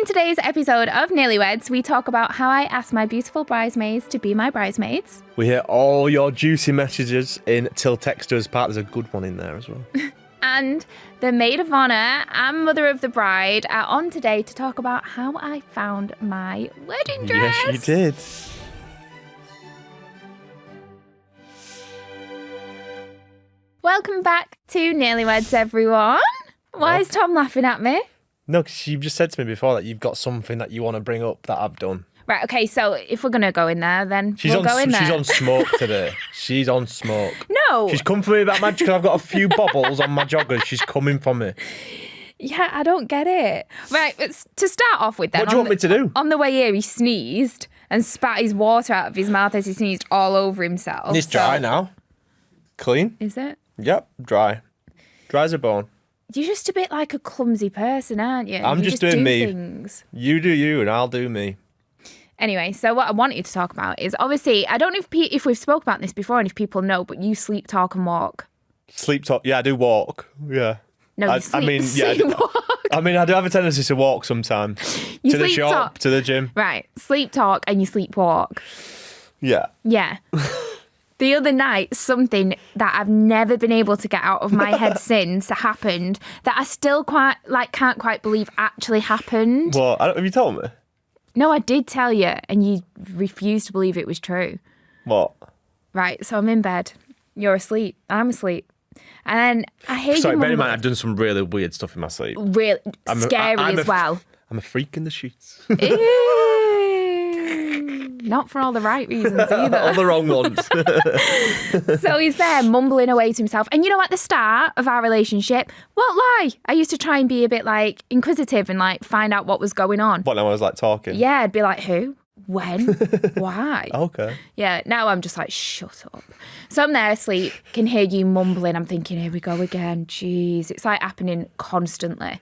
In today's episode of NearlyWeds, we talk about how I asked my beautiful bridesmaids to be my bridesmaids. We hear all your juicy messages in Till Texters part. There's a good one in there as well. And the Maid of Honour and Mother of the Bride are on today to talk about how I found my wedding dress. Yes, you did. Welcome back to NearlyWeds, everyone. Why is Tom laughing at me? No, because you've just said to me before that you've got something that you want to bring up that I've done. Right, okay, so if we're going to go in there, then She's we'll go in there. She's on smoke today. She's on smoke. No. She's come for me about my... Because I've got a few bobbles on my joggers. She's coming for me. Yeah, I don't get it. Right, to start off with then. What do you want me to do? On the way here, he sneezed and spat his water out of his mouth as he sneezed all over himself. It's dry now. Clean. Is it? Yep, dry. Dry as a bone. You're just a bit like a clumsy person, aren't you? I'm you just doing me. Things. You do you and I'll do me. Anyway, so what I wanted to talk about is obviously, I don't know if we've spoke about this before and if people know, but you sleep, talk and walk. Sleep talk. Yeah, I do walk. Yeah. No, you sleep, walk. I mean, I do have a tendency to walk sometimes. You to the sleep, shop, talk. to the gym. Right. Sleep, talk and you sleep, walk. Yeah. Yeah. The other night, something that I've never been able to get out of my head since happened that I still can't quite believe actually happened. Well, have you told me? No, I did tell you, and you refused to believe it was true. What? Right, so I'm in bed. You're asleep. I'm asleep. And then I hear you. Sorry, bear in mind, I've done some really weird stuff in my sleep. Really scary as well. I'm a freak in the sheets. Not for all the right reasons either. All the wrong ones. So he's there mumbling away to himself. And you know, at the start of our relationship, won't lie, I used to try and be a bit like inquisitive and like find out what was going on. What, now I was like talking? Yeah, I'd be like, who? When? Why? Okay. Yeah, now I'm just like, shut up. So I'm there asleep, can hear you mumbling. I'm thinking, here we go again. Jeez, it's like happening constantly.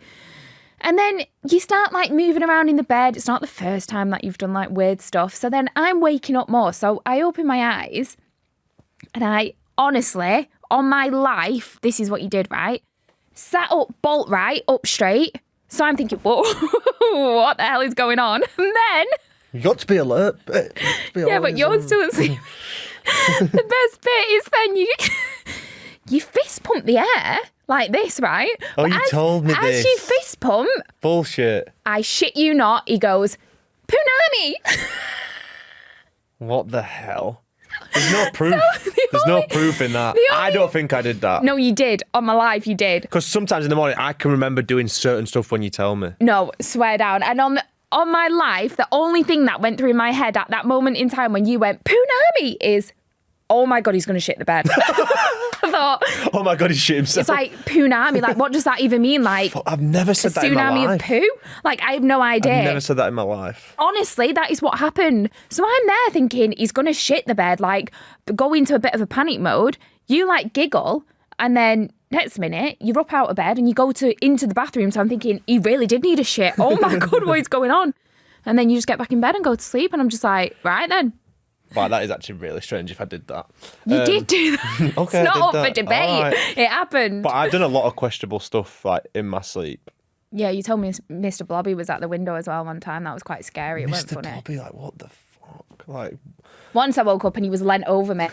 And then you start like moving around in the bed. It's not the first time that you've done like weird stuff. So then I'm waking up more. So I open my eyes and I honestly, on my life, this is what you did, right? Sat up, bolt right, up straight. So I'm thinking, whoa, what the hell is going on? And then... You got to be alert. Yeah, but you're still asleep. The best bit is then you fist pump the air like this, right? Oh, you told me this. As you fist pump... Bullshit. I shit you not, he goes, Punami! What the hell? There's no proof. There's no proof in that. I don't think I did that. No, you did. On my life, you did. Because sometimes in the morning, I can remember doing certain stuff when you tell me. No, swear down. And on my life, the only thing that went through my head at that moment in time when you went, Punami, is, oh my God, he's going to shit the bed. I thought, oh my God, he shit himself. It's like Punami. Like, what does that even mean? Like, I've never said that in my life. Tsunami of poo? Like, I have no idea. I've never said that in my life. Honestly, that is what happened. So I'm there thinking he's going to shit the bed, like, go into a bit of a panic mode. You, like, giggle, and then next minute, you're up out of bed and you go into the bathroom. So I'm thinking, he really did need a shit. Oh my God, what is going on? And then you just get back in bed and go to sleep. And I'm just like, right then. Wow, that is actually really strange if I did that. You did do that. Okay, it's not up that. for debate. Right. It happened. But I've done a lot of questionable stuff like in my sleep. Yeah, you told me Mr. Blobby was at the window as well one time. That was quite scary. It Mr. wasn't funny. Blobby, like, what the fuck? Like, once I woke up and he was leant over me.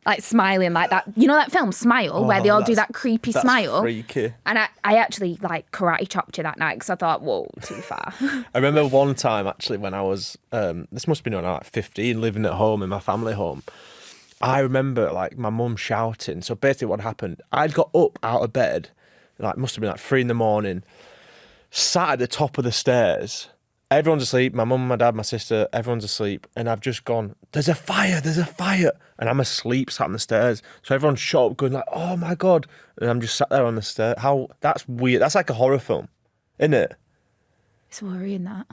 Like smiling like that. You know that film Smile where they all do that creepy smile? That's freaky. And I actually like karate chopped you that night because I thought, whoa, too far. I remember one time actually when I was, this must have been when I was like 15, living at home in my family home. I remember like my mum shouting. So basically what happened, I'd got up out of bed, like must have been like 3 a.m, sat at the top of the stairs. Everyone's asleep, my mum, my dad, my sister, everyone's asleep. And I've just gone, there's a fire. And I'm asleep, sat on the stairs. So everyone's shut up going like, oh my God. And I'm just sat there on the stairs. That's weird. That's like a horror film, isn't it? It's worrying that.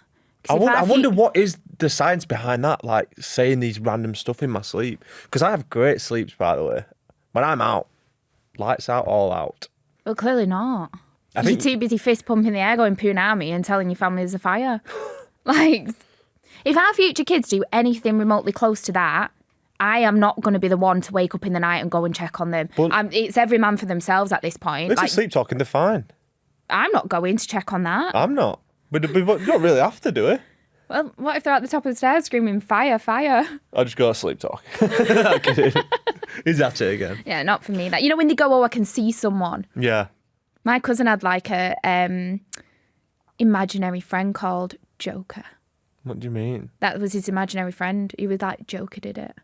I wonder what is the science behind that, like saying these random stuff in my sleep. Because I have great sleeps, by the way. When I'm out, lights out, all out. Well, clearly not. You're too busy fist pumping the air going Punami and telling your family there's a fire. Like, if our future kids do anything remotely close to that, I am not going to be the one to wake up in the night and go and check on them. It's every man for themselves at this point. If they're sleep talking, they're fine. I'm not going to check on that. I'm not. But you don't really have to do it. Well, what if they're at the top of the stairs screaming, fire, fire? I'll just go to sleep talk. I'm kidding. He's at it again. Yeah, not for me. That when they go, I can see someone. Yeah. My cousin had like a imaginary friend called Joker. What do you mean? That was his imaginary friend. He was like, Joker did it.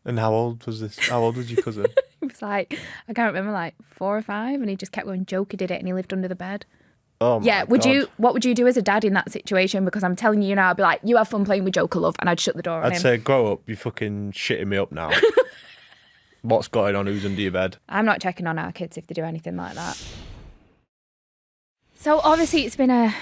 And how old was this? How old was your cousin? He was like, I can't remember, like 4 or 5, and he just kept going, Joker did it, and he lived under the bed. Oh my Yeah, God. what would you do as a dad in that situation? Because I'm telling you now, I'd be like, you have fun playing with Joker, love, and I'd shut the door on I'd him. say, grow up, you're fucking shitting me up now. What's going on? Who's under your bed? I'm not checking on our kids if they do anything like that. So obviously it's been a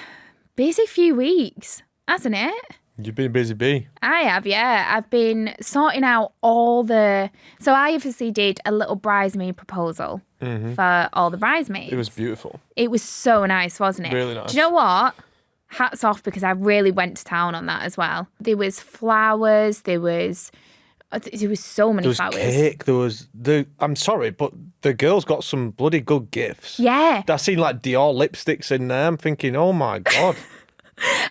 busy few weeks, hasn't it? You've been a busy bee. I have, yeah. I've been sorting out So I obviously did a little bridesmaid proposal for all the bridesmaids. It was beautiful. It was so nice, wasn't it? Really nice. Do you know what? Hats off, because I really went to town on that as well. There was flowers. There was so many flowers. There was cake. There was I'm sorry, but the girls got some bloody good gifts. Yeah. I seen like Dior lipsticks in there. I'm thinking, oh my God.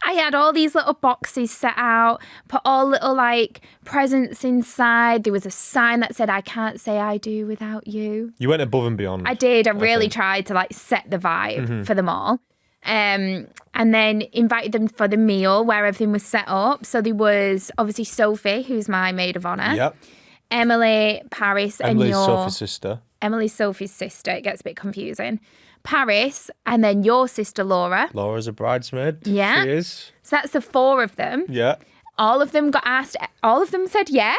I had all these little boxes set out, put all little like presents inside. There was a sign that said, I can't say I do without you. You went above and beyond. I did. I really tried to like set the vibe for them all. And then invited them for the meal where everything was set up. So there was obviously Sophie, who's my maid of honour. Yep. Emily, Paris, Emily's and Sophie's sister. Emily's Sophie's sister. It gets a bit confusing. Paris, and then your sister Laura. Laura's a bridesmaid. Yeah. She is. So that's the 4 of them. Yeah. All of them got asked. All of them said yeah.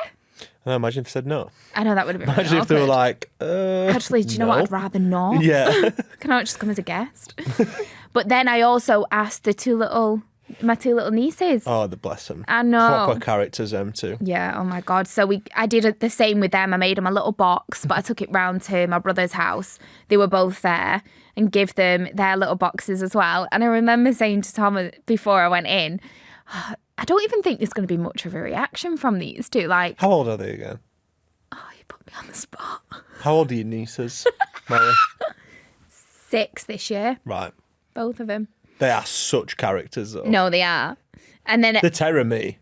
And imagine if they said no. I know that would have been Imagine really if they were awkward. like, Actually, do you know no. what? I'd rather not. Yeah. Can I just come as a guest? But then I also asked my 2 little nieces. Oh, the bless them. I know. Proper characters, them too. Yeah, oh my God. So I did the same with them. I made them a little box, but I took it round to my brother's house. They were both there, and give them their little boxes as well. And I remember saying to Tom before I went in, I don't even think there's going to be much of a reaction from these 2. Like, How old are they again? oh, you put me on the spot. How old are your nieces, Mary? 6 this year, Right. both of them. They are such characters, though. No, they are. And then They terror me.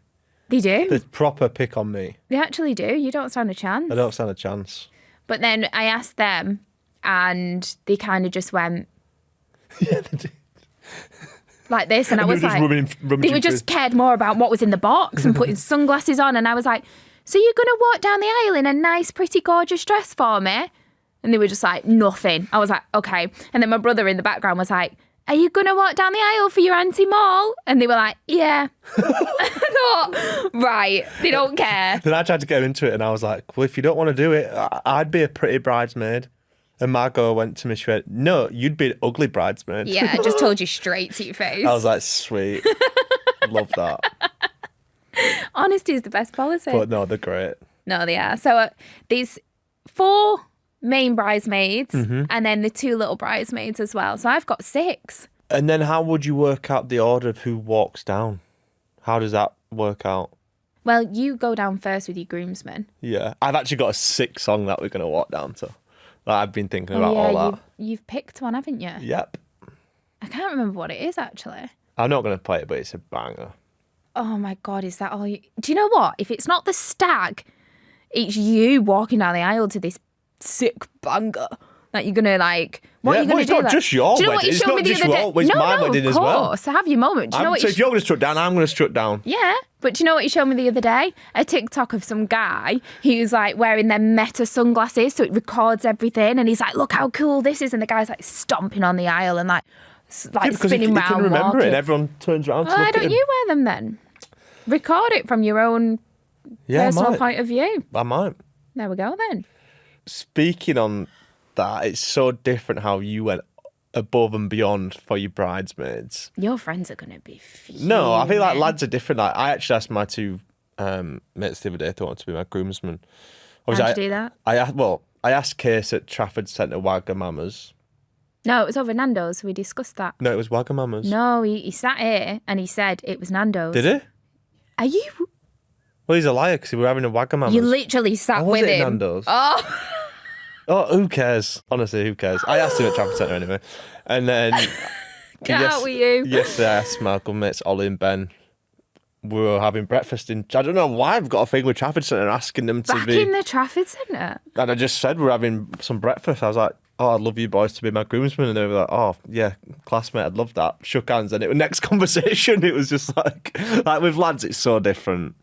they do. They proper pick on me. They actually do. You don't stand a chance. I don't stand a chance. But then I asked them, and they kind of just went Yeah, they do. like this, and I They were was just like, rummaging they were just through. cared more about what was in the box and putting sunglasses on, and I was like, so you're gonna walk down the aisle in a nice, pretty, gorgeous dress for me? And they were just like, nothing. I was like, okay. And then my brother in the background was like, are you gonna walk down the aisle for your Auntie Mall? And they were like, yeah. I thought, right, they don't care. Then I tried to get into it, and I was like, well, if you don't want to do it, I'd be a pretty bridesmaid. And Margot went to me, she went, no, you'd be an ugly bridesmaid. Yeah, I just told you straight to your face. I was like, sweet. Love that. Honesty is the best policy. But no, they're great. No, they are. So these 4 main bridesmaids and then the 2 little bridesmaids as well. So I've got 6. And then how would you work out the order of who walks down? How does that work out? Well, you go down first with your groomsmen. Yeah. I've actually got a 6 song that we're going to walk down to. Like, I've been thinking about all that. You've picked one, haven't you? Yep. I can't remember what it is, actually. I'm not going to play it, but it's a banger. Oh my God, is that all you... Do you know what? If it's not the stag, it's you walking down the aisle to this sick banger that you're going to like... What are you going to do? It's not just your do you know wedding. What you It's showed not me the just other your... day? It's my wedding as well. Of course, have your moment. Do you know what So if you're going to strut down, I'm going to strut down. Yeah, but do you know what you showed me the other day? A TikTok of some guy who's like wearing their Meta sunglasses, so it records everything, and he's like, "Look how cool this is!" And the guy's like stomping on the aisle and like Yeah, because spinning you round, can remember walking. it, and everyone turns around to Why look at don't him. you wear them then? Record it from your own Yeah, personal I might. point of view. I might. There we go then. Speaking on that, it's so different how you went above and beyond for your bridesmaids. Your friends are gonna be fuming. No, I feel like lads are different. Like, I actually asked my 2 mates the other day if they wanted to be my groomsmen. How'd you do that? I asked Case at Trafford Centre Wagamama's. No, it was over Nando's. We discussed that. No, it was Wagamama's. No, he sat here and he said it was Nando's. Did he? Are you? Well, he's a liar because we were having a Wagamama's. You literally sat was with it him. Nando's? Oh. Oh, who cares? Honestly, who cares? I asked him at Trafford Centre anyway. And then Get out with you. Yesterday I asked my good mates Ollie and Ben. We were having breakfast in. I don't know why I've got a thing with Trafford Centre asking them to Back be. in the Trafford Centre? And I just said we're having some breakfast. I was like, oh, I'd love you boys to be my groomsmen. And they were like, oh, yeah, classmate, I'd love that. Shook hands. And it was next conversation. It was just like with lads, it's so different.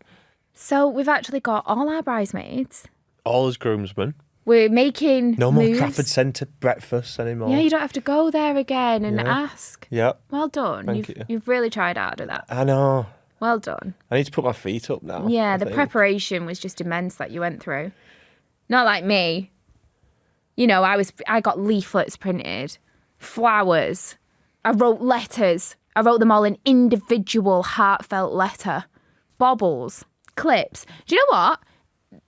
So we've actually got all our bridesmaids. All as groomsmen. We're making No more moves. Trafford Centre breakfasts anymore. Yeah, you don't have to go there again and ask. Yeah. Well done. Thank you. You've really tried hard at that. I know. Well done. I need to put my feet up now. Yeah, I the think. preparation was just immense that you went through. Not like me. You know, I got leaflets printed, flowers. I wrote letters. I wrote them all in individual heartfelt letter. Baubles, clips. Do you know what?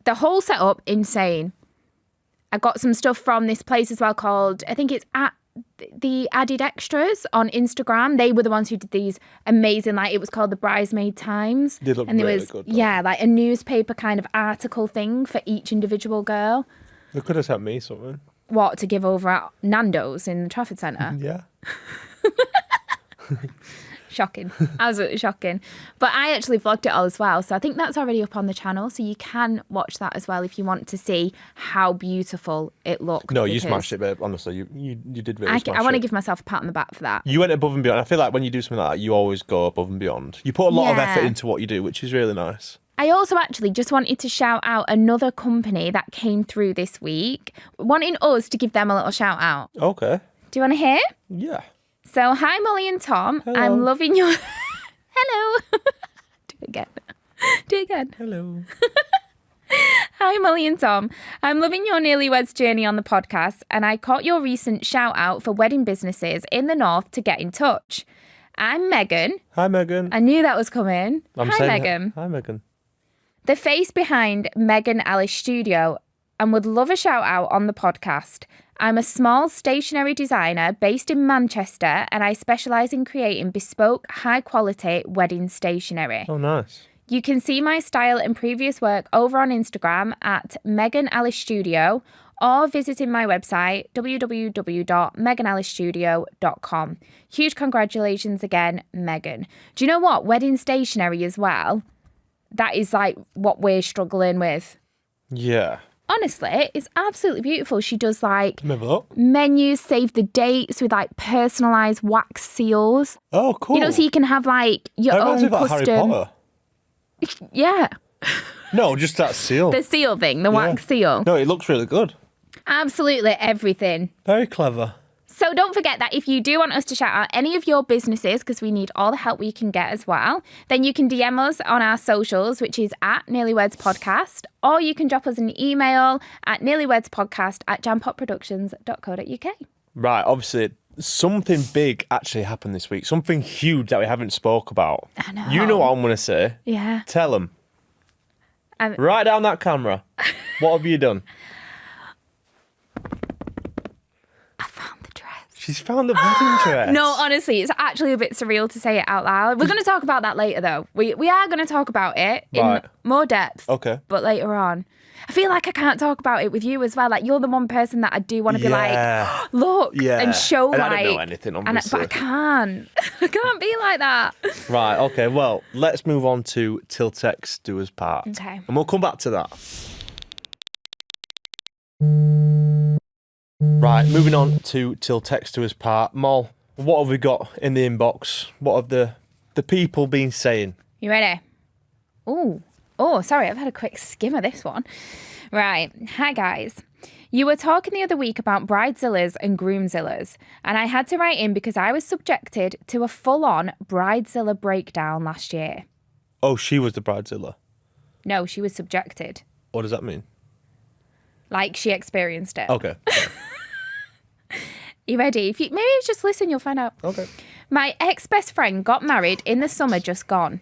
The whole setup, insane. I got some stuff from this place as well called, I think it's at the Added Extras on Instagram. They were the ones who did these amazing, like it was called the Bridesmaid Times. They look and there really was, good, though. yeah, like a newspaper kind of article thing for each individual girl. They could have sent me something. What, to give over at Nando's in the Trafford Centre? Yeah. Shocking. Absolutely shocking. But I actually vlogged it all as well. So I think that's already up on the channel. So you can watch that as well if you want to see how beautiful it looked. No, you because smashed it, babe. Honestly, you did really smash I want to it. give myself a pat on the back for that. You went above and beyond. I feel like when you do something like that, you always go above and beyond. You put a lot of Yeah. effort into what you do, which is really nice. I also actually just wanted to shout out another company that came through this week, wanting us to give them a little shout out. Okay. Do you want to hear? Yeah. So, hi, Molly and Tom. Hello. I'm loving your... Hello. Do it again. Do it again. Hello. Hi, Molly and Tom. I'm loving your NearlyWeds journey on the podcast, and I caught your recent shout out for wedding businesses in the north to get in touch. I'm Megan. Hi, Megan. I knew that was coming. I'm Hi, saying Megan. Hi, Megan. The face behind Megan Alice Studio, and would love a shout out on the podcast. I'm a small stationery designer based in Manchester, and I specialise in creating bespoke, high-quality wedding stationery. Oh, nice. You can see my style and previous work over on Instagram at Megan Alice Studio, or visiting my website, www.meganalicestudio.com. Huge congratulations again, Megan. Do you know what? Wedding stationery as well, that is like what we're struggling with. Yeah. Honestly, it's absolutely beautiful. She does like Have a look. menus, save the dates with like personalised wax seals. Oh, cool. You know, so you can have like your That reminds me own of like Harry custom. Potter. Yeah, No, just that seal. the seal thing, the wax seal. No, it looks really good. Absolutely everything. Very clever. So don't forget that if you do want us to shout out any of your businesses, because we need all the help we can get as well, then you can DM us on our socials, which is at NearlyWeds Podcast, or you can drop us an email at nearlywedspodcast@jampotproductions.co.uk. Right, obviously, something big actually happened this week. Something huge that we haven't spoke about. I know. You know what I'm going to say. Yeah. Tell them. Um, Right down that camera. What have you done? I found the dress. She's found the wedding dress. No, honestly, it's actually a bit surreal to say it out loud. We're going to talk about that later, though. We are going to talk about it in Right. more depth. Okay. But later on. I feel like I can't talk about it with you as well. Like, you're the one person that I do want to be like, Yeah. look, Yeah. and show And like... I don't know anything, But obviously. I can't. I can't be like that. Right, okay, well, let's move on to Till Text Do Us Part. Okay. And we'll come back to that. Right, moving on to Till Text Do Us Part. Mol, what have we got in the inbox? What have the people been saying? You ready? Ooh. Oh, sorry, I've had a quick skim of this one. Right. Hi, guys. You were talking the other week about bridezillas and groomzillas, and I had to write in because I was subjected to a full-on bridezilla breakdown last year. Oh, she was the bridezilla. No, she was subjected. What does that mean? Like, she experienced it. Okay. You ready? If you maybe just listen, you'll find out. Okay. My ex-best friend got married in the summer just gone.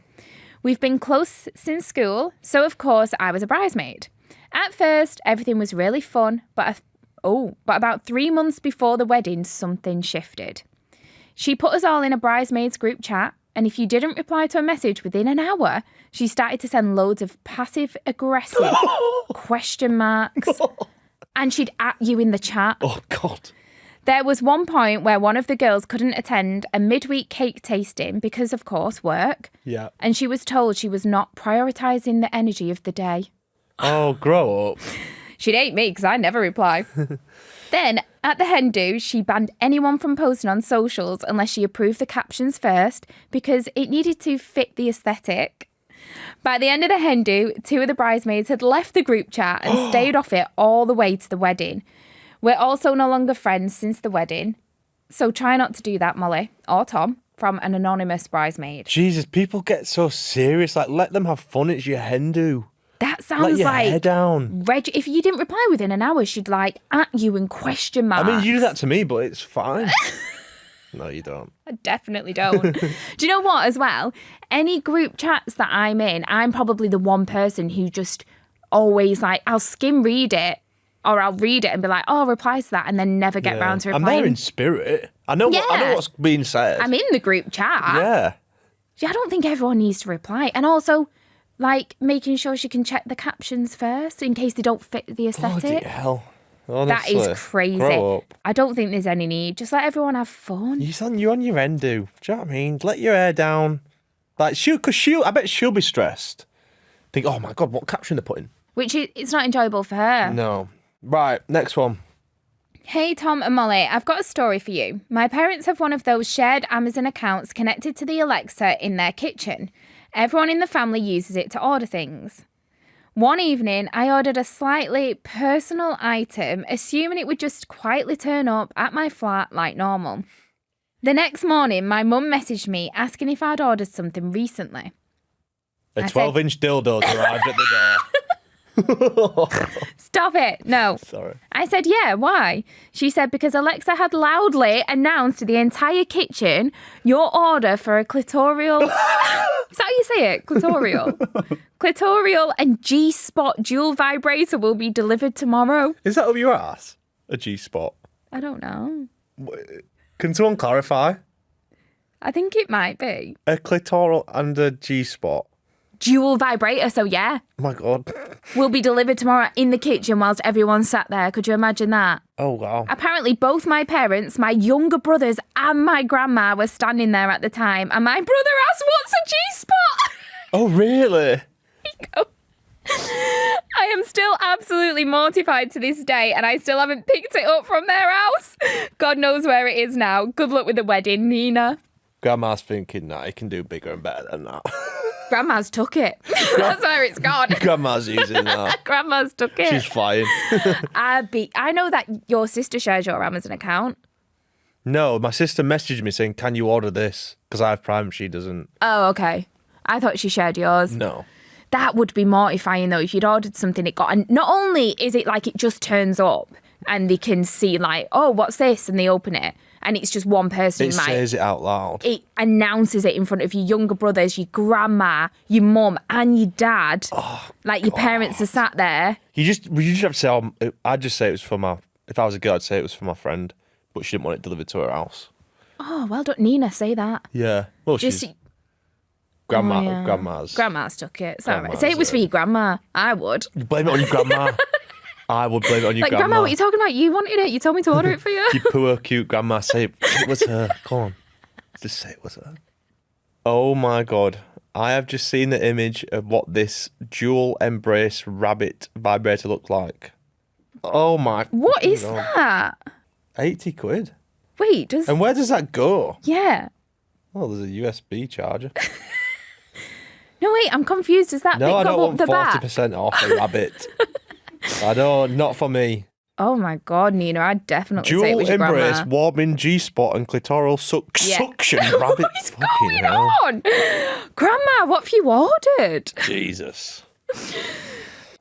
We've been close since school, so of course I was a bridesmaid. At first, everything was really fun, but about 3 months before the wedding, something shifted. She put us all in a bridesmaids group chat, and if you didn't reply to a message within an hour, she started to send loads of passive-aggressive question marks, and she'd at you in the chat. Oh, God. There was one point where one of the girls couldn't attend a midweek cake tasting because, of course, work. Yeah. And she was told she was not prioritising the energy of the day. Oh, grow up. She'd hate me because I never reply. Then, at the hen do, she banned anyone from posting on socials unless she approved the captions first because it needed to fit the aesthetic. By the end of the hen do, 2 of the bridesmaids had left the group chat and stayed off it all the way to the wedding. We're also no longer friends since the wedding. So try not to do that, Molly or Tom, from an anonymous bridesmaid. Jesus, people get so serious. Like, let them have fun. It's your hen do. That sounds Let your like hair down. If you didn't reply within an hour, she'd like at you and question marks. I mean, you do that to me, but it's fine. No, you don't. I definitely don't. Do you know what, as well? Any group chats that I'm in, I'm probably the one person who just always, like, I'll skim read it or I'll read it and be like, oh, I'll reply to that and then never get round to replying. I'm there in spirit. I know what's being said. I'm in the group chat. Yeah. I don't think everyone needs to reply. And also, like, making sure she can check the captions first in case they don't fit the aesthetic. Bloody hell. Honestly, that is crazy. Grow up. I don't think there's any need. Just let everyone have fun. You're on your end, do. Do you know what I mean? Let your hair down. Like, I bet she'll be stressed. Think, oh my God, what caption they're putting? Which it's not enjoyable for her. No. Right, next one. Hey, Tom and Molly, I've got a story for you. My parents have one of those shared Amazon accounts connected to the Alexa in their kitchen. Everyone in the family uses it to order things. One evening, I ordered a slightly personal item, assuming it would just quietly turn up at my flat like normal. The next morning, my mum messaged me asking if I'd ordered something recently. A 12-inch dildo arrived at the door. Stop it. No. Sorry. I said, yeah, why? She said, because Alexa had loudly announced to the entire kitchen your order for a clitorial... Is that how you say it? Clitorial? Clitorial and G-spot dual vibrator will be delivered tomorrow. Is that up your ass? A G-spot? I don't know. Can someone clarify? I think it might be. A clitoral and a G-spot? Dual vibrator, so yeah. Oh my God. Will be delivered tomorrow in the kitchen whilst everyone's sat there. Could you imagine that? Oh, wow. Apparently, both my parents, my younger brothers, and my grandma were standing there at the time. And my brother asked, what's a G-spot? Oh, really? I am still absolutely mortified to this day, and I still haven't picked it up from their house. God knows where it is now. Good luck with the wedding, Nina. Grandma's thinking, nah, you can do bigger and better than that. Grandma's took it. That's where it's gone. Grandma's using that. Grandma's took it. She's flying. I know that your sister shares your Amazon account. No, my sister messaged me saying, can you order this? Because I have Prime, she doesn't. Oh, okay. I thought she shared yours. No. That would be mortifying, though, if you'd ordered something it got... And not only is it like it just turns up and they can see, like, oh, what's this? And they open it. And it's just one person. It says it out loud. It announces it in front of your younger brothers, your grandma, your mum, and your dad. Oh, like your parents are sat there. You just have to say, I'd just say it was for my, if I was a girl, I'd say it was for my friend, but she didn't want it delivered to her house. Oh, well done, Nina, say that. Yeah. Well, just, she's... Grandma's took it. Sorry. Say it was for your grandma. I would. Blame it on your grandma. I would blame it on your like, grandma, what are you talking about? You wanted it. You told me to order it for you. You poor, cute grandma. Say it was her. Come on. Just say it was her. Oh, my God. I have just seen the image of what this dual embrace rabbit vibrator looked like. Oh, my What is God. that? 80 quid. Wait, does... And where does that go? Yeah. Oh, there's a USB charger. No, wait, I'm confused. Does that No, I don't want the 40% off a rabbit. I don't, not for me. Oh my God, Nina, I'd definitely say it Dual was your embrace, grandma. warming G-spot and clitoral suction rabbit. What is Fucking going hell. on? Grandma, what have you ordered? Jesus.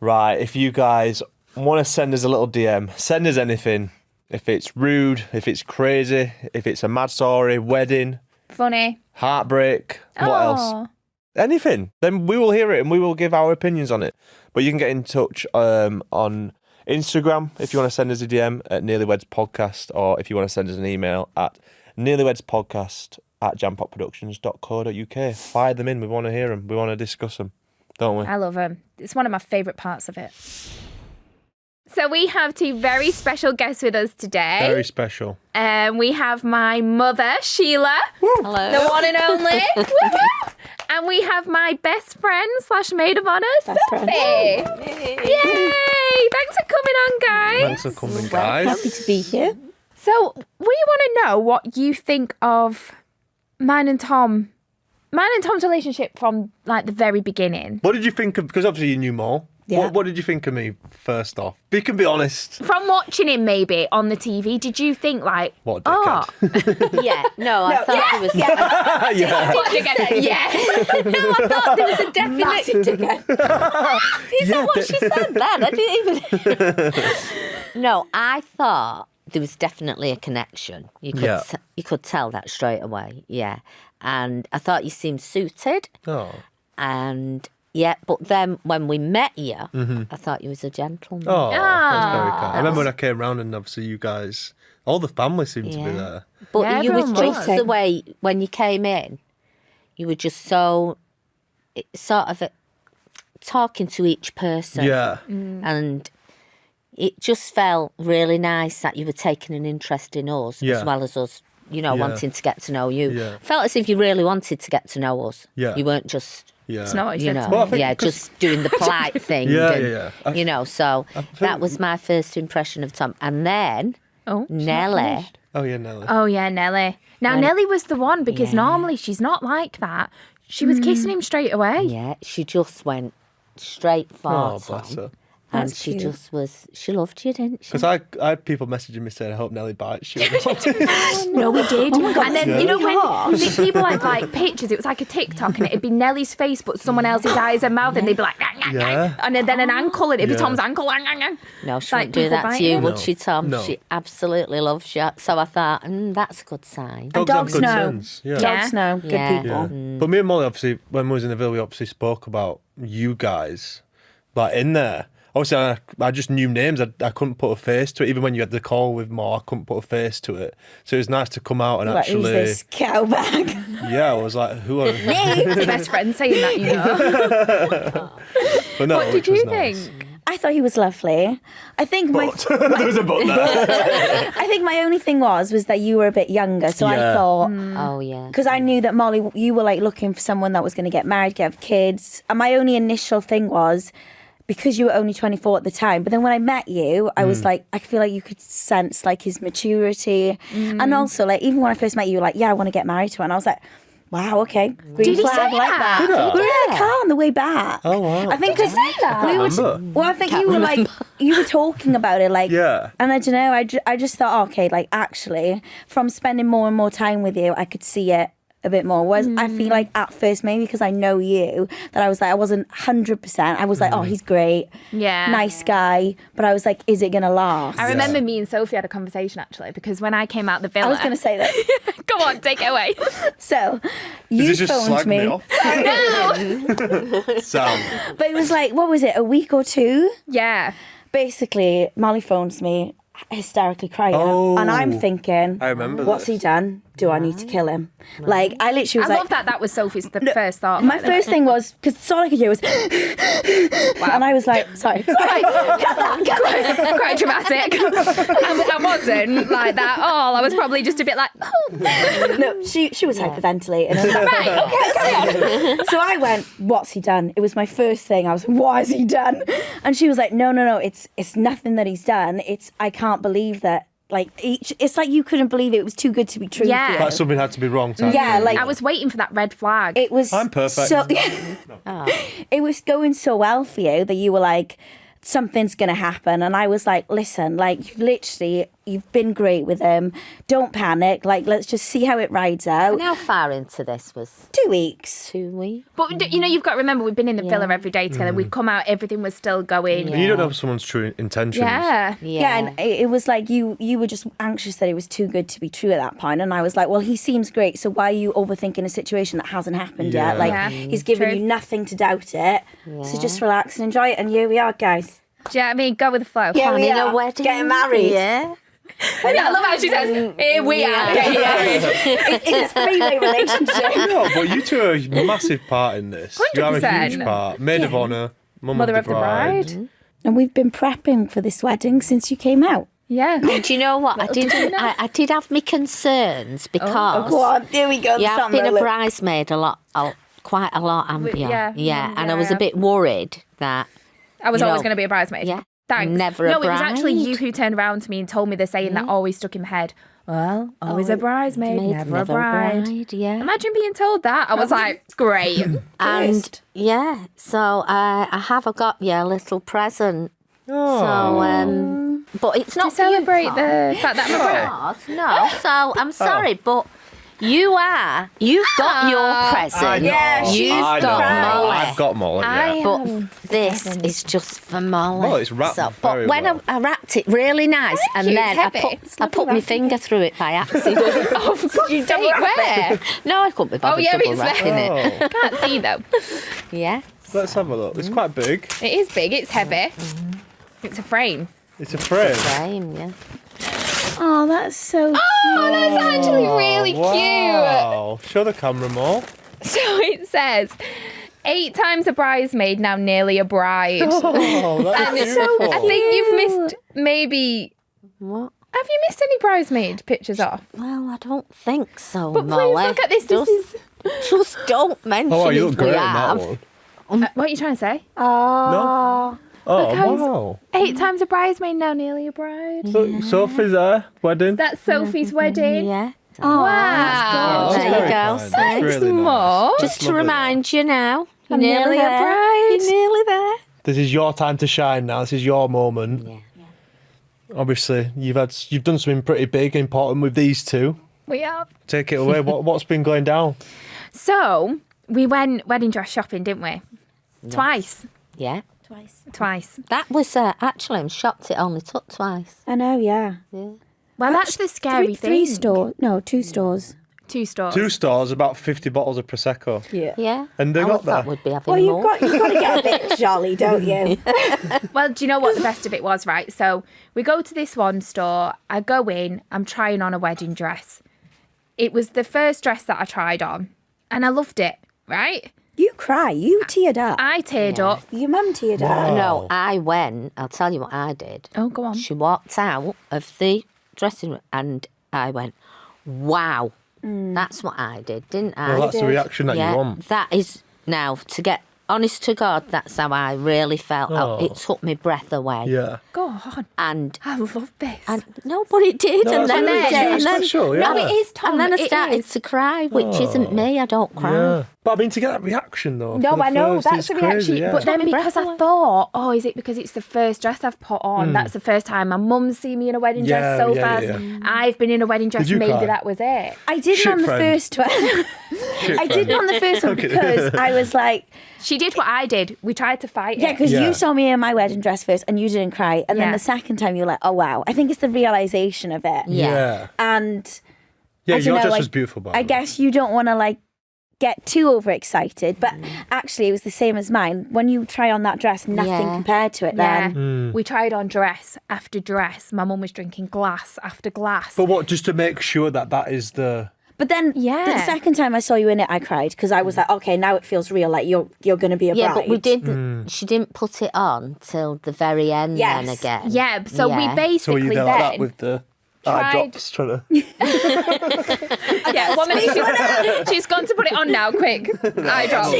Right, if you guys want to send us a little DM, send us anything. If it's rude, if it's crazy, if it's a mad story, wedding, Funny. heartbreak, what else? Anything. Then we will hear it and we will give our opinions on it. But you can get in touch on Instagram if you want to send us a DM at NearlyWeds Podcast, or if you want to send us an email at nearlywedspodcast@jampotproductions.co.uk. Fire them in. We want to hear them. We want to discuss them, don't we? I love them. It's one of my favourite parts of it. So we have two very special guests with us today. Very special. We have my mother, Sheila. Hello. The one and only. Woo-hoo. And we have my best friend / maid of honour, Sophie. Yay! Thanks for coming on, guys. Thanks for coming, guys. Happy to be here. So we want to know what you think of mine and Tom's relationship from like the very beginning. What did you think of, because obviously you knew more. Yeah. What did you think of me, first off? You can be honest. From watching him maybe on the TV, did you think like, What a dickhead. Yeah, no, I thought it was. Yeah. what dickhead? Yeah. No, I thought there was a definite. Is that what she said then? I didn't even. No, I thought there was definitely a connection. You could tell that straight away. Yeah, and I thought you seemed suited. Oh. And yeah, but then when we met you, I thought you was a gentleman. Oh, that's very kind. I remember when I came round and obviously you guys, all the family seemed to be there. But Yeah, you was everyone just was. the way, when you came in, you were just so, sort of talking to each person. Yeah. And it just felt really nice that you were taking an interest in us Yeah. as well as us, wanting to get to know you. Yeah. Felt as if you really wanted to get to know us. Yeah. You weren't just... Yeah. It's not what you You said know, to me. Well, I think yeah, because- just doing the polite thing. Yeah, and, yeah. So think- that was my first impression of Tom. And then Oh, Nelly, Oh, yeah, Nelly. Oh yeah, Nelly. Now Nelly was the one because normally she's not like that. She was kissing him straight away. yeah, she just went straight for Oh, Tom. bless her. And That's she cute. just was, she loved you, didn't she? Because I had people messaging me saying, I hope Nelly bites you. No, we did. And then you know Yeah. when people had like pictures, it was like a TikTok, and it'd be Nelly's face, but someone else's eyes and mouth, and they'd be like, Yeah. and then an ankle, and it'd be Yeah. Tom's ankle. No, she Like wouldn't do people that to you, biting. would No. she, Tom? No. She absolutely loves you. So I thought, that's a good sign. Dogs have dogs good know. sense. Yeah. Yeah. Dogs know, good Yeah. people. Yeah. But me and Molly, obviously, when we was in the villa, we obviously spoke about you guys, like in there. Obviously, I just knew names. I couldn't put a face to it. Even when you had the call with Mo, I couldn't put a face to it. So it was nice to come out and Like, who's actually. this cowbag? Yeah, I was like, who are. It's the best friend saying that, you know. But no, What did which was you nice. think? I thought he was lovely. I think There was a but there. I think my only thing was that you were a bit younger, so I Yeah. thought Oh, yeah. because I knew that Molly, you were like looking for someone that was going to get married, have kids, and my only initial thing was because you were only 24 at the time. But then when I met you, I was like, I feel like you could sense like his maturity, and also like even when I first met you, you were like, yeah, I want to get married to her, and I was like, wow, okay, green Did he flag, say like that? that. We were in the car on the way back. Oh, wow. I think Did you say that? we were. remember. Well, I think you were like you were talking about it, like Yeah. And I don't know. I just thought, oh, okay, like actually, from spending more and more time with you, I could see it a bit more. Whereas I feel like at first, maybe because I know you, that I was like, I wasn't 100%. I was like, oh, he's great, Yeah. nice guy, but I was like, is it gonna last? I remember me and Sophie had a conversation actually because when I came out the villa, I was gonna say this. Go on, take it away. So Did you you just phoned slag me me, off? Sam. but it was like, what was it? A week or two? Yeah. Basically, Molly phones me, hysterically crying, Oh. and I'm thinking, I remember what's this. he done? Do I need to kill him? Like, I literally was I like, love that was Sophie's first thought. my first thing was, because all I could hear was, and I was like, sorry. quite dramatic. I wasn't like that. I was probably just a bit like, oh. No, she was hyperventilating. And I was like, right, okay, carry on. So I went, what's he done? It was my first thing. I was like, what has he done? And she was like, no, it's nothing that he's done. I can't believe that. Like, it's like you couldn't believe it. It was too good to be true. Yeah. for you. Like something had to be wrong. Yeah, like I was waiting for that red flag. it was. I'm perfect. So, it was going so well for you that you were like, something's going to happen. And I was like, listen, like, you've been great with him. Don't panic. Like, let's just see how it rides out. And how far into this was 2 weeks. 2 weeks? But you know, you've got to remember, we've been in the villa every day together. We've come out, everything was still going. And you don't know someone's true intentions. Yeah. Yeah, and it was like you were just anxious that it was too good to be true at that point. And I was like, well, he seems great. So why are you overthinking a situation that hasn't happened Yeah. yet? Like, Yeah. he's given True. you nothing to doubt it. So just relax and enjoy it. And here we are, guys. Do you know what I mean? Go with the flow. Yeah, we Planning are. a wedding. Getting married. Yeah. I love how she says, here we are getting married. It's a three-way relationship. No, but you two are a massive part in this. You are a 100%. huge part. Maid of Honour, Mum Mother of the Bride. And we've been prepping for this wedding since you came out. Yeah. Do you know what? I did have my concerns because Go on, here we go. you have been a bridesmaid quite a lot, haven't you? Yeah. And I was a bit worried that I was you always know, going to be a bridesmaid. Yeah. Thanks. Never a No, it was actually bride. you who turned around to me and told me the saying that always stuck in my head. Well, always a bridesmaid, never a bride. Yeah. Imagine being told that. I was like, great. And yeah, so I have got you a little present. So, but it's not To celebrate for you, the fact that I'm a bride. No, so I'm sorry, but you've got your present. Yeah, You've I know. got Molly. I've got Molly, yeah. But this is just for Molly. Well, it's wrapped very But when well. I wrapped it really nice, and you, then it's I heavy. put my finger through it by accident. Did you take where? No, I couldn't be bothered yeah, double it's wrapping it. Oh, Can't see though. Yeah. let's have a look. It's quite big. It is big. It's heavy. It's a frame. It's a frame. Same, yeah. Oh, that's so Oh, that's actually really cute. Wow. Show the camera more. So it says, 8 times a bridesmaid, now nearly a bride. Oh, that's beautiful. I think you've missed maybe. What? Have you missed any bridesmaid pictures off? Well, I don't think so, But Molly. please look at this. Just, This is. just don't mention Oh, you if look we great in that have. one. What are you trying to say? No? Oh, guys. wow. 8 times a bridesmaid, now nearly a bride. So, Sophie's there, wedding. That's Sophie's wedding. Yeah. Wow. Oh, There you very go. kind. Thanks, That's really nice. Mum. That's Just to lovely. remind you now, you're I'm nearly nearly a there. bride. You're nearly there. This is your time to shine now. This is your moment. Yeah. Obviously, you've done something pretty big and important with these two. We have. Take it away. What's been going down? So, we went wedding dress shopping, didn't we? Twice. Yeah. Twice. That was actually, I'm shocked it only took twice. I know, yeah. Yeah. Well, that's the scary thing. 3 stores. No, 2 stores. 2 stores. 2 stores, about 50 bottles of Prosecco. Yeah. Yeah. And they I got thought there. we'd be having Well, more. you've got to get a bit jolly, don't you? Well, do you know what the best of it was, right? So we go to this one store. I go in. I'm trying on a wedding dress. It was the first dress that I tried on, and I loved it, right? You cry. You teared up. I teared up. Your mum teared up. No, I went. I'll tell you what I did. Oh, go on. She walked out of the dressing room and I went, wow. That's what I did, didn't I? Well, that's the reaction that yeah, you want. that is now, to get honest to God, that's how I really felt. Oh. It took my breath away. Oh, Yeah. Go on. And I love this. no, but it did. No, and that's then really it did. very And then, special, yeah. No, it is, Tom. and then I it started is. to cry, which isn't me. I don't cry. Yeah. But I mean, to get that reaction though. No, for the I know, first, that's it's the crazy, reaction. yeah. But then Took my because breath I away. thought, oh, is it because it's the first dress I've put on? That's the first time my mum's seen me in a wedding dress Yeah, so yeah, fast. yeah. I've been in a wedding dress, you maybe cry? that was it. I didn't Shit on the friend. first one. Shit, I didn't friend. on the first one Okay. because I was like, She did what I did. We tried to fight yeah, it. because Yeah. you saw me in my wedding dress first and you didn't cry. And then Yeah. the second time you were like, oh, wow. I think it's the realisation of it. Yeah. And Yeah, I don't your know, dress like, was beautiful, by the I way. guess you don't want to like get too overexcited. But actually, it was the same as mine. When you try on that dress, nothing Yeah. compared to it Yeah. then. We tried on dress after dress. My mum was drinking glass after glass. But what, just to make sure that is the... But then Yeah. the second time I saw you in it, I cried because I was like, okay, now it feels real. Like you're going to be a Yeah, bride. but we didn't. She didn't put it on till the very end. Yes. Then again. Yeah, so we Yeah. So were basically you there then... like that with the eye tried- drops trying to... Yeah, 1 minute. She's gone to put it on now, quick. Eye drop.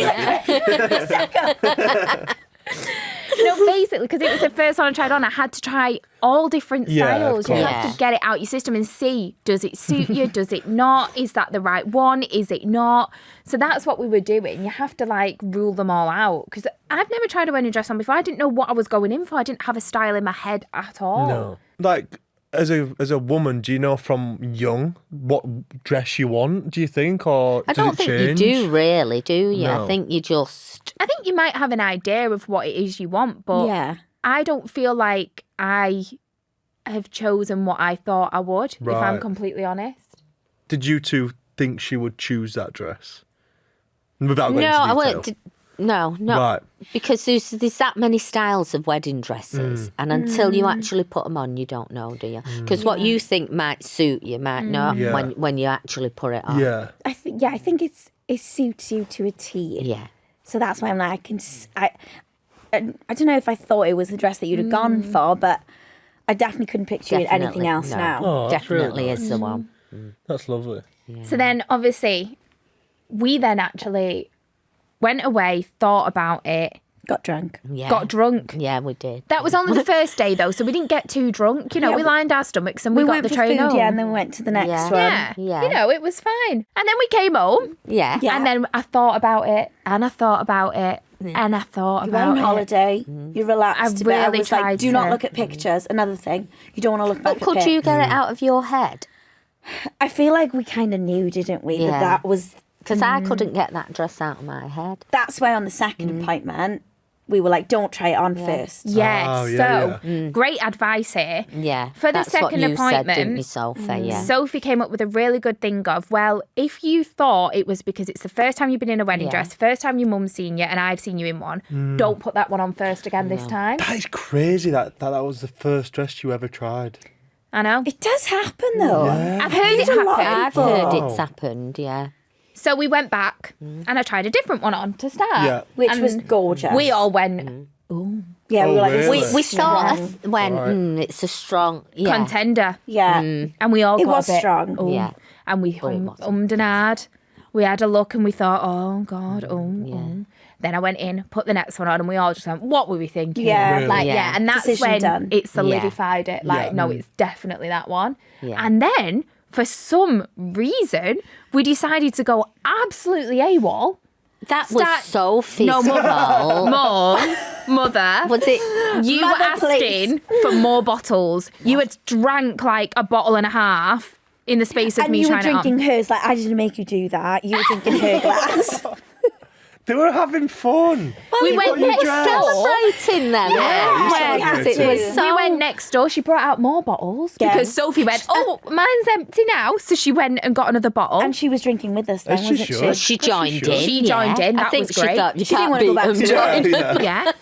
No, basically, because it was the first one I tried on, I had to try all different Yeah, of styles. You course. have Yeah. to get it out your system and see, does it suit you? Does it not? Is that the right one? Is it not? So that's what we were doing. You have to like rule them all out. Because I've never tried a wedding dress on before. I didn't know what I was going in for. I didn't have a style in my head at all. No. Like, as a woman, do you know from young what dress you want, do you think? Or I does don't it think change? you do really, do you? No. I think you just. I think you might have an idea of what it is you want, but Yeah. I don't feel like I have chosen what I thought I would, if I'm Right. completely honest. Did you two think she would choose that dress? Without going No, into I detail. won't. No, no. Right. Because there's that many styles of wedding dresses, and until you actually put them on, you don't know, do you? Because what you think might suit you might not Yeah. when you actually put it on. Yeah. I think it suits you to a T. Yeah. So that's why I'm like, I don't know if I thought it was the dress that you'd have gone for, but I definitely couldn't picture you in anything else no. now. Oh, that's Definitely really is the one. That's lovely. So then, obviously, we then actually went away, thought about it, Got drunk. Yeah. got drunk. Yeah, we did. That was only the first day, though, so we didn't get too drunk. You know, Yeah, we lined our stomachs and we got went the for train food, home. yeah, and then we went to the next Yeah. one. Yeah. Yeah. You know, it was fine. And then we came home. Yeah. Yeah. And then I thought about it, and I thought about it, and I thought You went on about it. holiday, you relaxed I a bit. I really was like, tried do not to. look at pictures. Another thing, you don't want to look back But at could pics. you get it out of your head? I feel like we kind of knew, didn't we, Yeah. that was... Because I couldn't get that dress out of my head. That's why on the second appointment, we were like, don't try it on first. Yes. Oh, yeah, so, great advice here. Yeah. For the that's what second you appointment, said, didn't you, Sophie? Yeah. Sophie came up with a really good thing of, well, if you thought it was because it's the first time you've been in a wedding Yeah. dress, first time your mum's seen you and I've seen you in one, don't put that one on first again this time. That is crazy that was the first dress you ever tried. I know. It does happen, though. I've heard it a lot. happen. I've heard it's happened, yeah. So we went back and I tried a different one on to start. Yeah. Which And was gorgeous. We all went Yeah, we were like, Oh, this really? is We sort strong. of went, Right. it's a strong, yeah. contender. Yeah. And we all It got was a bit, strong. "Oh." Yeah. And we it wasn't. ummed and ahed. We had a look and we thought, oh God, Then I went in, put the next one on, and we all just went, what were we thinking? Yeah. Really? Like, Yeah. yeah. And that's Decision when done. it solidified it. Like, Yeah. no, it's definitely that one. Yeah. And then, for some reason, we decided to go absolutely AWOL. That was Start- Sophie's No, fault. Mother. Was it? You were Mother, asking for more bottles. You had drank like a bottle and a half in the space of And me you were trying it on. drinking hers. Like, I didn't make you do that. You were drinking her glass. They were having fun. We went next door. Celebrating them. Yeah, because it was so... We went next door. She brought out more bottles Yeah. because Sophie went, oh, mine's empty now. So she went and got another bottle. And she was drinking with us then, She wasn't should. she? She joined in. She joined in. I That think was she great. thought you She didn't can't wanna go beat back them. to join Yeah.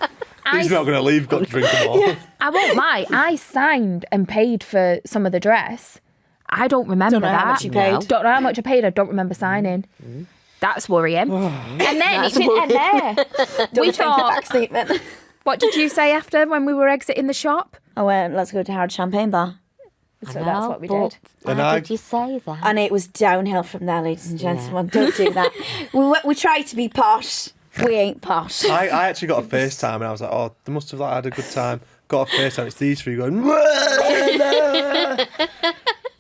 yeah. He's not going to leave. Got to drink them all. I won't lie. I signed and paid for some of the dress. I don't remember Don't know that. how much you paid. Don't know how much I paid. I don't remember signing. That's worrying. And then it didn't end there. We Change the thought, back statement. what did you say after when we were exiting the shop? I went, let's go to Howard Champagne Bar. So that's what we did. And Why I- did you say that? And it was downhill from there, ladies and gentlemen. Don't do that. we tried to be posh. We ain't posh. I actually got a FaceTime and I was like, oh, they must have like, had a good time. Got a FaceTime. It's these three going.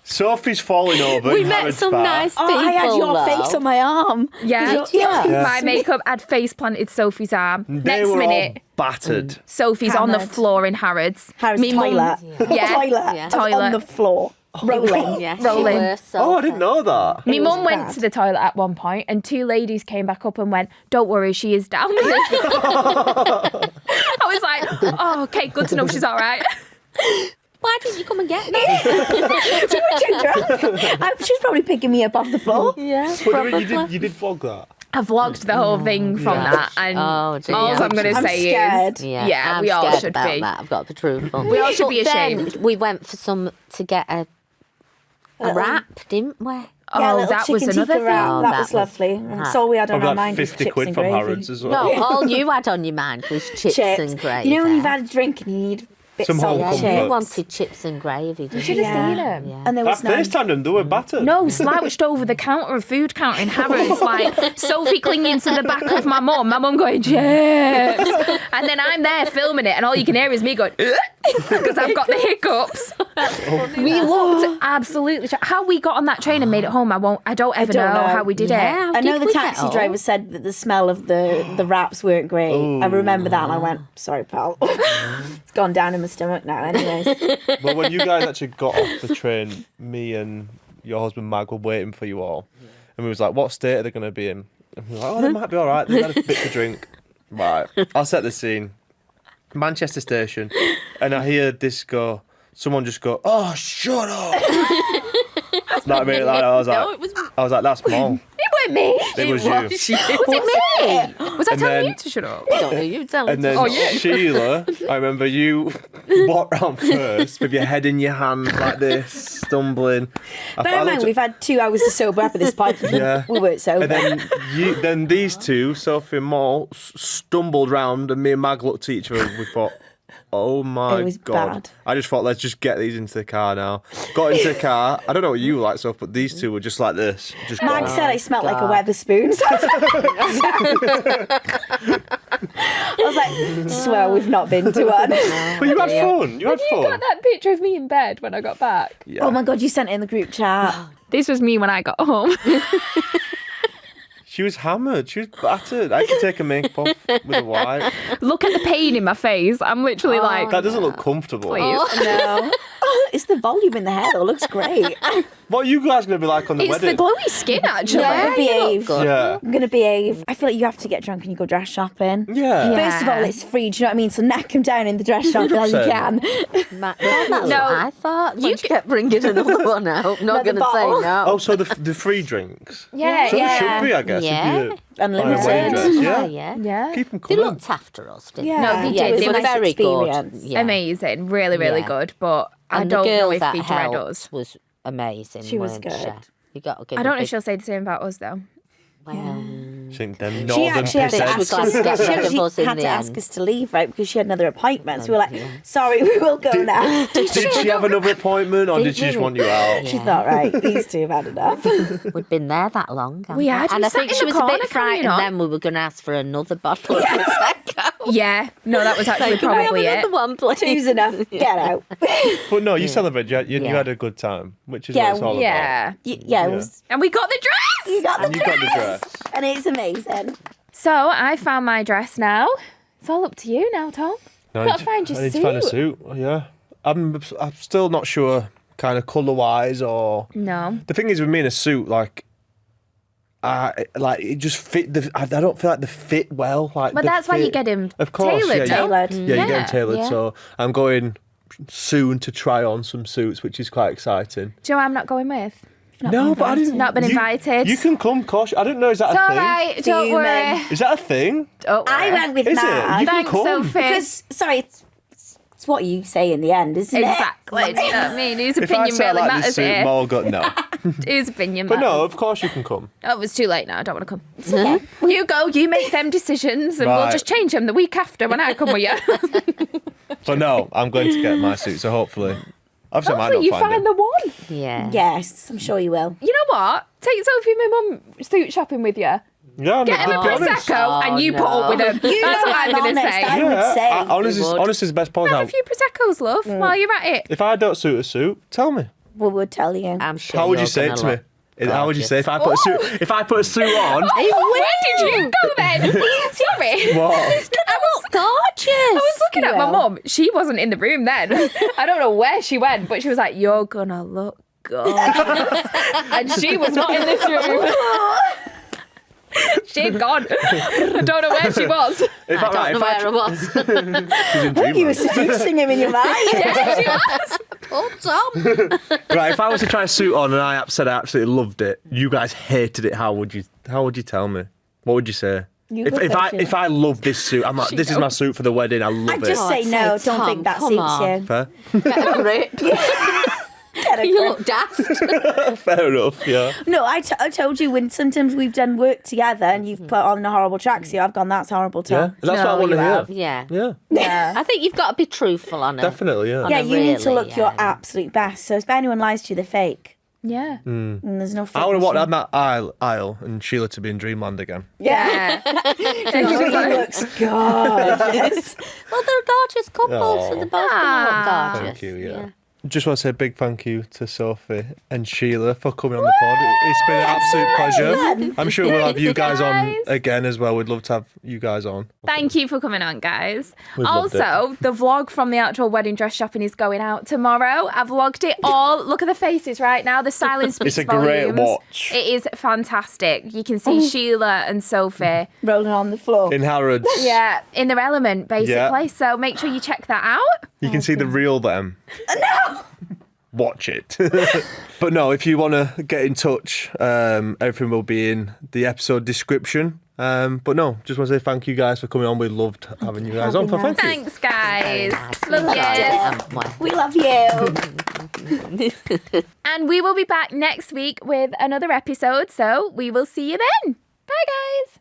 Sophie's falling over. We in met Harrods some bar. nice people. I had your though. face on my arm. Yeah. Yeah. My makeup had face planted Sophie's arm. They Next were minute, all battered. Sophie's on the Hammered. floor in Harrods. Harry's Me mum- toilet. Yeah. Toilet. Yeah. I was on Toilet. the floor. Rolling. Yeah, Rolling. She were so Oh, I didn't know that. My was mum went bad. to the toilet at one point and two ladies came back up and went, don't worry, she is down there. I was like, oh, okay, good to know she's all right. Why didn't you come and get me? She was too drunk. She was probably picking me up off the floor. Yeah, What do you probably. mean you did vlog that? I vlogged the whole thing from that and Oh, dear. all I'm going to I'm say scared. is, Yeah, I'm we all scared should about be. that. I've got to be truthful. We all should But be then ashamed. we went for some to get a wrap, didn't we? Yeah, Oh, little that was chicken another tikka wrap. thing. Oh, that that was was lovely. And so we had on I've our got mind was 50 chips quid and from gravy. Harrods as well. No, all you had on your mind was chips, and gravy. You know when you've had a drink and you need bits Some of home yeah, comfort. you chips. wanted chips and gravy, didn't Should you? have Yeah. seen them. Yeah. And there I was no... FaceTimed them, they were battered. No, slouched over the counter of food counter in Harrods, like Sophie clinging to the back of my mum going, chips. And then I'm there filming it, and all you can hear is me going, because I've got the hiccups. We looked absolutely. How we got on that train and made it home, I don't ever don't know know. how we did Yeah. it. I know Did the we taxi get driver home? said that the smell of the wraps weren't great. I remember that and I went, sorry, pal. It's gone down in my stomach now anyways. But when you guys actually got off the train, me and your husband Mag were waiting for you all. And we was like, what state are they going to be in? And we were like, oh, they might be all right. They've had a bit to drink. Right, I'll set the scene. Manchester Station. And I hear this go, someone just go, oh, shut up. Like, I mean, like, I was like, that's Mom. It wasn't me. It was you. Was it me? Was I And telling then- you to shut up? Don't know, you tell And us. then Oh, yeah. Sheila, I remember you walk round first with your head in your hand like this, stumbling. Bear in mind, we've had 2 hours to sober up at this point. Yeah. We weren't sober. And then these two, Sophie and Maul, stumbled round, and me and Mag looked at each other and we thought, oh my It was God. bad. I just thought, let's just get these into the car now. Got into the car. I don't know what you like, Soph, but these two were just like this. Just Mag gone. said I smelled like a Weatherspoon. So I was like, swear we've not been to one. But you had fun. You had You fun. got that picture of me in bed when I got back. Yeah. Oh my God, you sent it in the group chat. This was me when I got home. She was hammered. She was battered. I could take a makeup off with a wipe. Look at the pain in my face. I'm literally like, That doesn't look comfortable. please. No. It's the volume in the hair that looks great. What are you guys going to be like on the It's wedding? the glowy skin, actually. I'm gonna behave. Yeah. I'm gonna behave. I feel like you have to get drunk and you go dress shopping. Yeah. First of all, it's free. Do you know what I mean? So neck them down in the dress shop as you 100%. can. That's what I thought. You kept bringing another one out. Not Another going to say bottle. no. Oh, so the free drinks? Yeah, So yeah. there should be, I guess. Yeah. If you Unlimited. wedding dress, yeah. yeah. Yeah. Keep them They coming. looked after us, didn't Yeah. No, they they? did. They It were was a very experience. good. Yeah. Amazing. Really, really Yeah. good. But I And don't the girl know if that they dread helped us. was amazing. She was weren't good. She? You got to give I a don't know if big- she'll say the same about us, though. Well, I think them She northern actually had to She ask was us, like, she get rid of actually us in had the to ask end. us to leave, right? Because she had another appointment. So we were like, sorry, we will go now. Did she have another appointment or did she just want you out? She thought, right, these two have had enough. we'd been there that long. We had. And We I sat think in she the was a corner bit carrying frightened on. then we were going to ask for another bottle of Prosecco. Yeah. No, that was actually Can we have probably another it. one, please? Two's enough. Get out. But no, you celebrated. You Yeah. had a good time, which is Yeah, what it's all Yeah. Yeah, it was. And we got the dress. You got the about. And you got the dress. And it's amazing. So I found my dress now. It's all up to you now, Tom. No, Gotta find your I need to find a suit. suit. Yeah. I'm still not sure kind of colour-wise or... No. The thing is with me in a suit, like it just fit. I don't feel like they fit well. Like, But they that's why you fit- get him Of course, tailored, yeah, don't Tailored. Yeah, you get Yeah, them tailored. yeah. So I'm going soon to try on some suits, which is quite exciting. Joe, I'm not going with. No, but I didn't. Not been invited. You can come, Kosh. I didn't know. Is that It's a all thing? right. Don't Fuming. worry. Is that a thing? Don't worry. I went with Is it? Mag. You can Thanks, come. Sophie. Because, sorry, it's what you say in the end, isn't it? Exactly. Do you know what I mean? Whose If I opinion say I really like matters this suit, here? Maul got no. Whose opinion But matters? no, of course you can come. Oh, it's too late now. I don't want to come. You go. You make them decisions, and we'll Right. just change them the week after when I come with you. But no, I'm going to get my suit. So hopefully, obviously, I might Hopefully, not you find find it. the one. Yeah. Yes, I'm sure you will. You know what? Take Sophie and my mum suit shopping with you. Yeah, Get him a to be honest. Prosecco and you put up with them. You That's know what I'm I'm going to honest, say. I would say. Honest is the best part. Have Now, a few Prosecco's, love, while you're at it. if I don't suit a suit, tell me. We would tell you. I'm sure How would you you're say it gonna to me? look How would you gorgeous. say if I put a suit? If I put a suit on, Where did you go then? Sorry. what? I was gorgeous. I was looking at my Well. mum. She wasn't in the room then. I don't know where she went, but she was like, "You're gonna look gorgeous," and she was not in this room. She'd gone. I don't know where she was. If I don't know where I was. She's in You were dreamland. seducing him in your mind. Yeah, she was. Oh, Tom. Right, if I was to try a suit on and I said I absolutely loved it, you guys hated it. How would you tell me? What would you say? You If, go if I first, if I love this suit, I'm like, this is my suit for the wedding. I love I'd it. just say I'd no. say, Don't Tom, think that come suits on. you. Fair, Get a grip. Get a You grip. look daft. fair enough. Yeah. No, I told you when sometimes we've done work together and you've put on a horrible tracksuit, I've gone, that's horrible, Yeah. Tom. That's what I No, want to you hear. have. Yeah. Yeah. Yeah. I think you've got to be truthful on it. Definitely. Yeah. Yeah, a you need to really, look your yeah. absolute best. So if anyone lies to you, they're fake. Yeah. And there's no fake. I want to walk machine. down that aisle and Sheila to be in Dreamland again. Yeah. He looks gorgeous. Well, they're gorgeous couples, so they're both going to look Ah. gorgeous. Thank you. Yeah. Just want to say a big thank you to Sophie and Sheila for coming on the pod. It's been an absolute pleasure. I'm sure we'll have you guys on Guys. again as well. We'd love to have you guys on. Thank you for coming on, guys. We've loved Also, the vlog from the actual wedding dress shopping is going out tomorrow. I've vlogged it all. Look at the faces right now. The silence speaks It's a great volumes. watch. It is fantastic. You can see Sheila and Sophie, Rolling on the floor. In Harrods, yeah, in their element, basically. Yeah. So make sure you check that out. you can see the real them. No! Watch it. But no, if you want to get in touch, everything will be in the episode description. But no, just want to say thank you guys for coming on. We loved having you guys on. having us. Thanks, guys. Nice. Love Yeah. you. We love you. And we will be back next week with another episode. So we will see you then. Bye, guys.